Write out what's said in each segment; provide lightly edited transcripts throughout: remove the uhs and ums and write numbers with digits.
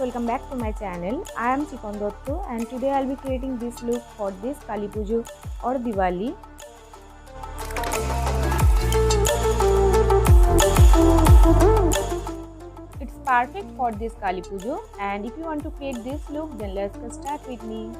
welcome back to my channel. I am CHIKAN DUTTA and today I will be creating this look for this kalipuja or Diwali. It's perfect for this kalipuja, and if you want to create this look, then let's get start with me.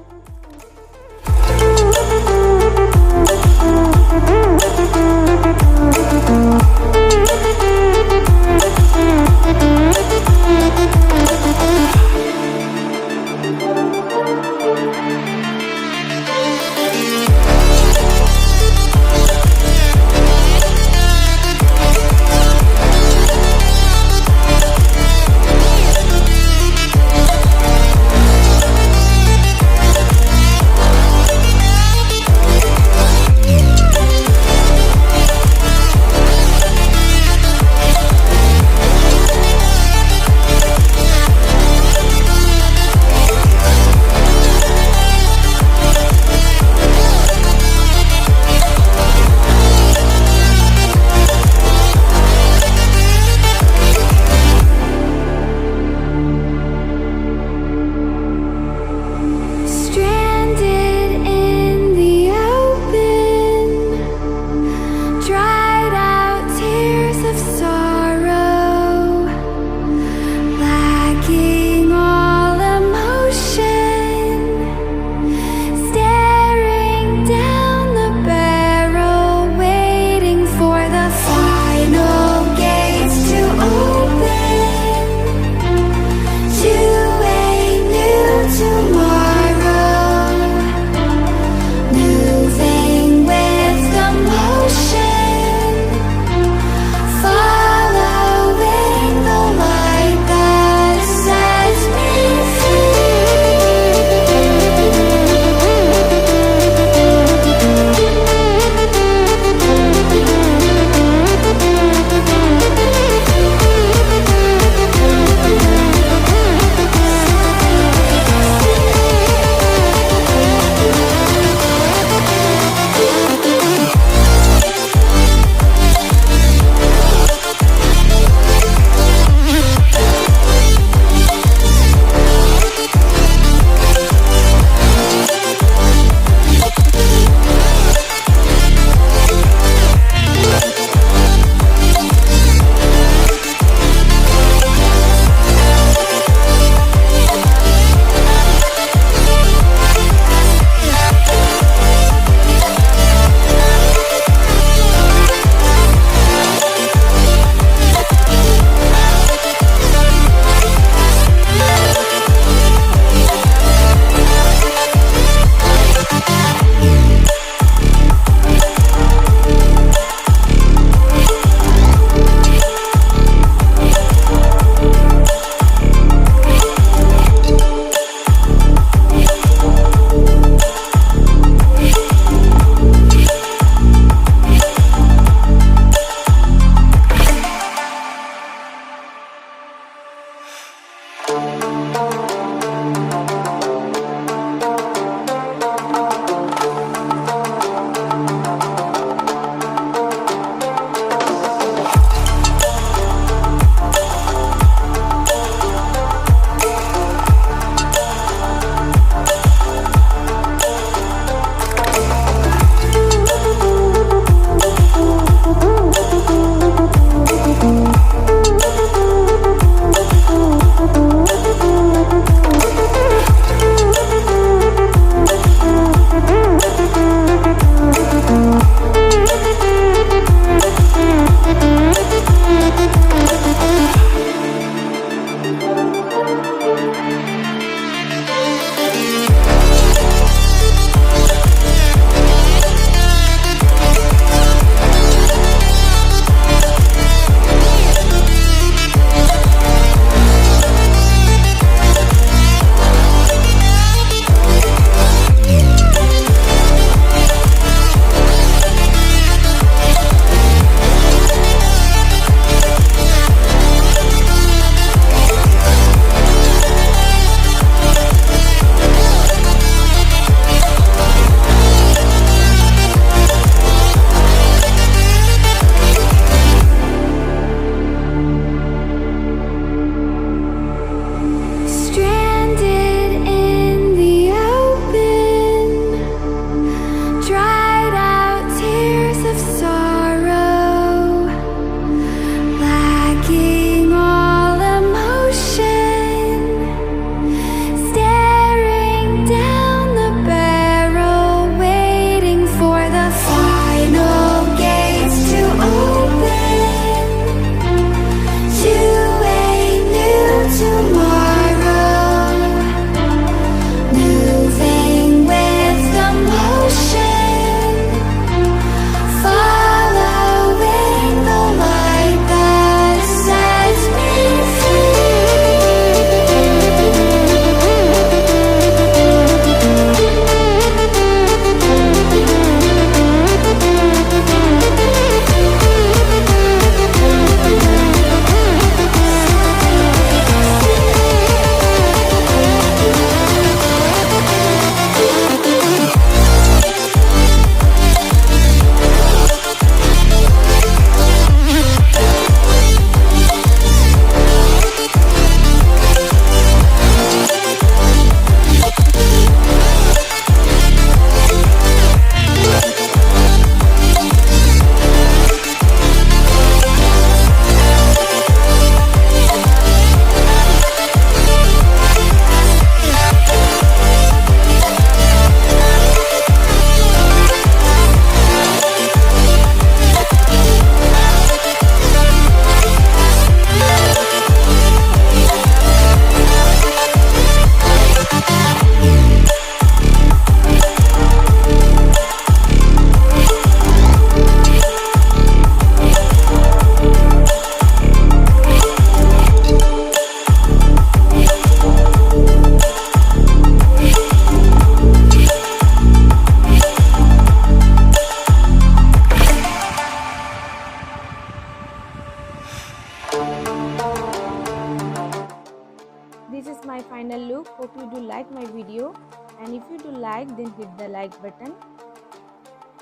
my final look. Hope you do like my video, and if you do like, then hit the like button.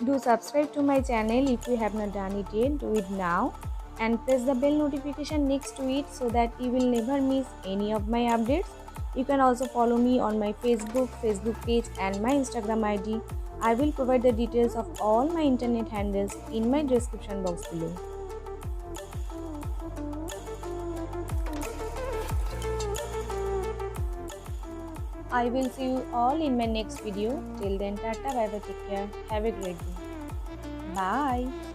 Do subscribe to my channel if you have not done it yet. Do it now and press the bell notification next to it so that you will never miss any of my updates. You can also follow me on my Facebook page and my Instagram ID. I will provide the details of all my internet handles in my description box below. I will see you all in my next video. Till then, tata, bye bye, take care. Have a great day. Bye.